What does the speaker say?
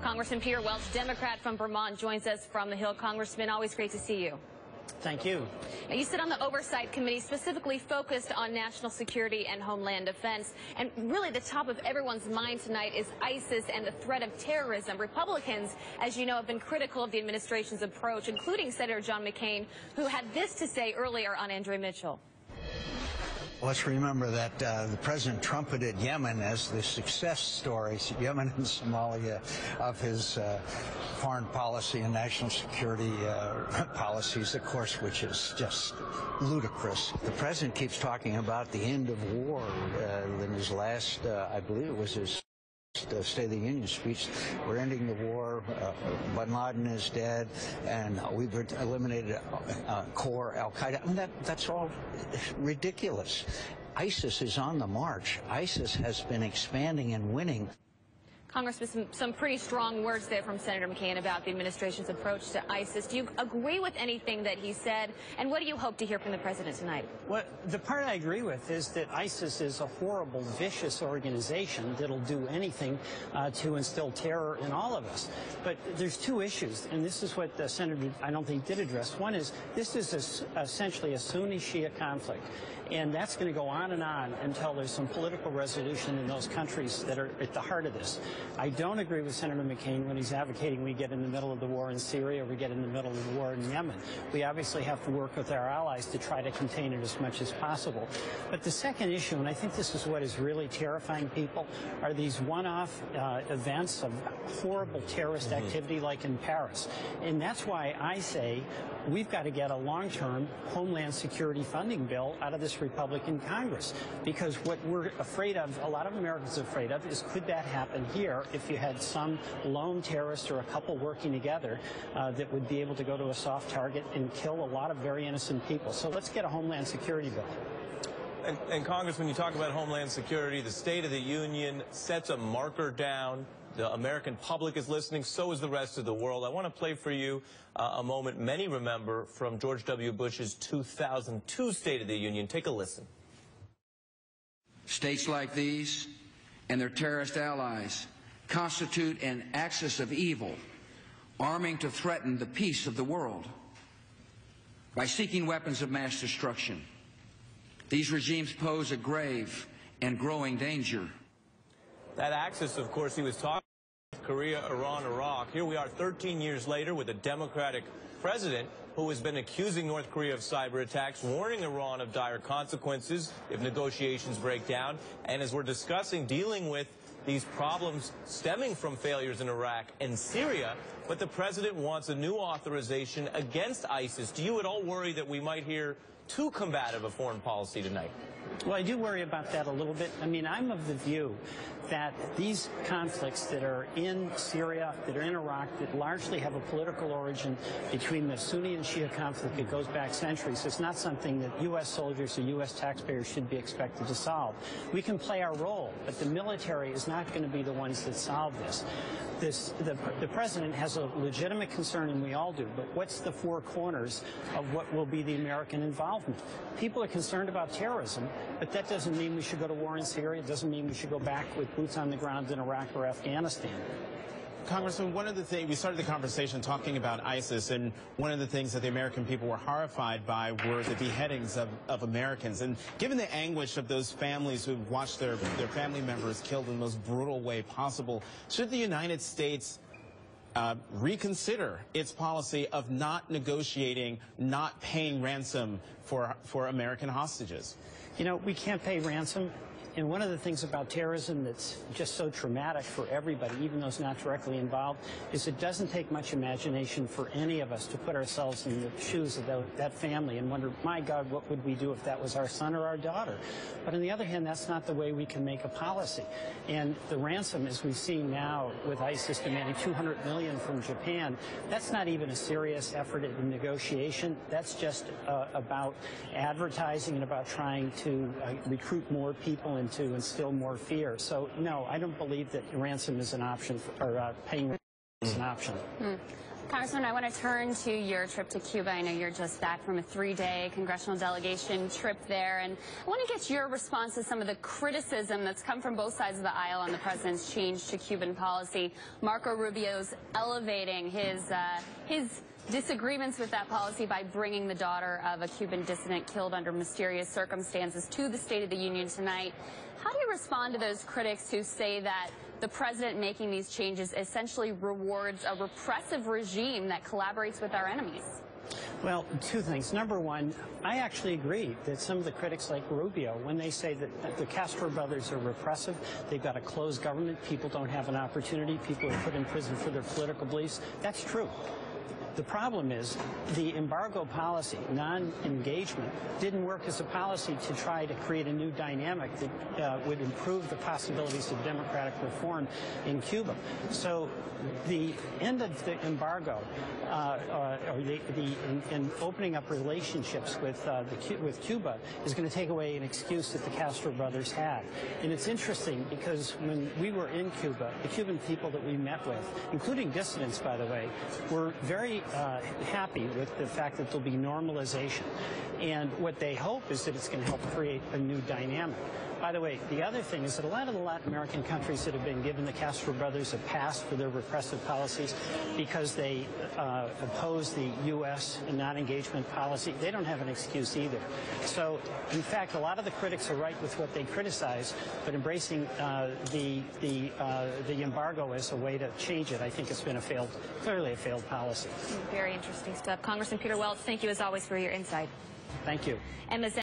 Congressman Peter Welch, Democrat from Vermont, joins us from the Hill. Congressman, always great to see you. Thank you. Now, you sit on the Oversight Committee specifically focused on national security and homeland defense. And really the top of everyone's mind tonight is ISIS and the threat of terrorism. Republicans, as you know, have been critical of the administration's approach, including Senator John McCain, who had this to say earlier on Andrea Mitchell. Let's remember that the President trumpeted Yemen as the success stories, Yemen and Somalia, of his foreign policy and national security policies, of course, which is just ludicrous. The President keeps talking about the end of war in his last, I believe it was his State of the Union speech. We're ending the war, bin Laden is dead, and we've eliminated core al-Qaeda. I mean, that's all ridiculous. ISIS is on the march. ISIS has been expanding and winning. Congressman, some pretty strong words there from Senator McCain about the administration's approach to ISIS. Do you agree with anything that he said? And what do you hope to hear from the President tonight? Well, the part I agree with is that ISIS is a horrible, vicious organization that'll do anything to instill terror in all of us. But there's two issues, and this is what the Senator, I don't think, did address. One is this is essentially a Sunni-Shia conflict, and that's going to go on and on until there's some political resolution in those countries that are at the heart of this. I don't agree with Senator McCain when he's advocating we get in the middle of the war in Syria or we get in the middle of the war in Yemen. We obviously have to work with our allies to try to contain it as much as possible. But the second issue, and I think this is what is really terrifying people, are these one-off events of horrible terrorist activity like in Paris. And that's why I say we've got to get a long-term Homeland Security funding bill out of this Republican Congress. Because what we're afraid of, a lot of Americans are afraid of, is could that happen here if you had some lone terrorist or a couple working together that would be able to go to a soft target and kill a lot of very innocent people. So let's get a Homeland Security bill. And Congressman, you talk about Homeland Security. The State of the Union sets a marker down. The American public is listening, so is the rest of the world. I want to play for you a moment many remember from George W. Bush's 2002 State of the Union. Take a listen. States like these and their terrorist allies constitute an axis of evil, arming to threaten the peace of the world by seeking weapons of mass destruction. These regimes pose a grave and growing danger. That axis, of course, he was talking about Korea, Iran, Iraq. Here we are 13 years later with a Democratic president who has been accusing North Korea of cyber attacks, warning Iran of dire consequences if negotiations break down. And as we're discussing, dealing with these problems stemming from failures in Iraq and Syria, but the president wants a new authorization against ISIS. Do you at all worry that we might hear too combative a foreign policy tonight? Well, I do worry about that a little bit. I mean, I'm of the view that these conflicts that are in Syria, that are in Iraq, that largely have a political origin between the Sunni and Shia conflict that goes back centuries, it's not something that U.S. soldiers or U.S. taxpayers should be expected to solve. We can play our role, but the military is not going to be the ones that solve this. The president has a legitimate concern, and we all do, but what's the four corners of what will be the American involvement? People are concerned about terrorism, but that doesn't mean we should go to war in Syria. It doesn't mean we should go back with boots on the ground in Iraq or Afghanistan. Congressman, one of the things, we started the conversation talking about ISIS, and one of the things that the American people were horrified by were the beheadings of Americans. And given the anguish of those families who've watched their family members killed in the most brutal way possible, should the United States reconsider its policy of not negotiating, not paying ransom for American hostages? You know, we can't pay ransom. And one of the things about terrorism that's just so traumatic for everybody, even those not directly involved, is it doesn't take much imagination for any of us to put ourselves in the shoes of that family and wonder, my God, what would we do if that was our son or our daughter? But on the other hand, that's not the way we can make a policy. And the ransom, as we've seen now with ISIS demanding $200 million from Japan, that's not even a serious effort at negotiation. That's just about advertising and about trying to recruit more people and to instill more fear. So, no, I don't believe that ransom is an option, or paying ransom is an option. Congressman, I want to turn to your trip to Cuba. I know you're just back from a 3-day congressional delegation trip there, and I want to get your response to some of the criticism that's come from both sides of the aisle on the president's change to Cuban policy. Marco Rubio's elevating his disagreements with that policy by bringing the daughter of a Cuban dissident killed under mysterious circumstances to the State of the Union tonight. How do you respond to those critics who say that the president making these changes essentially rewards a repressive regime that collaborates with our enemies? Well, two things. Number one, I actually agree that some of the critics like Rubio, when they say that the Castro brothers are repressive, they've got a closed government, people don't have an opportunity, people are put in prison for their political beliefs, that's true. The problem is the embargo policy, non-engagement, didn't work as a policy to try to create a new dynamic that would improve the possibilities of democratic reform in Cuba. So the end of the embargo, and opening up relationships with Cuba is going to take away an excuse that the Castro brothers had. And it's interesting because when we were in Cuba, the Cuban people that we met with, including dissidents, by the way, were very happy with the fact that there'll be normalization. And what they hope is that it's going to help create a new dynamic. By the way, the other thing is that a lot of the Latin American countries that have been given the Castro brothers a pass for their repressive policies because they oppose the U.S. non-engagement policy, they don't have an excuse either. So, in fact, a lot of the critics are right with what they criticize, but embracing the embargo as a way to change it, I think it's been clearly a failed policy. Very interesting stuff. Congressman Peter Welch, thank you as always for your insight. Thank you.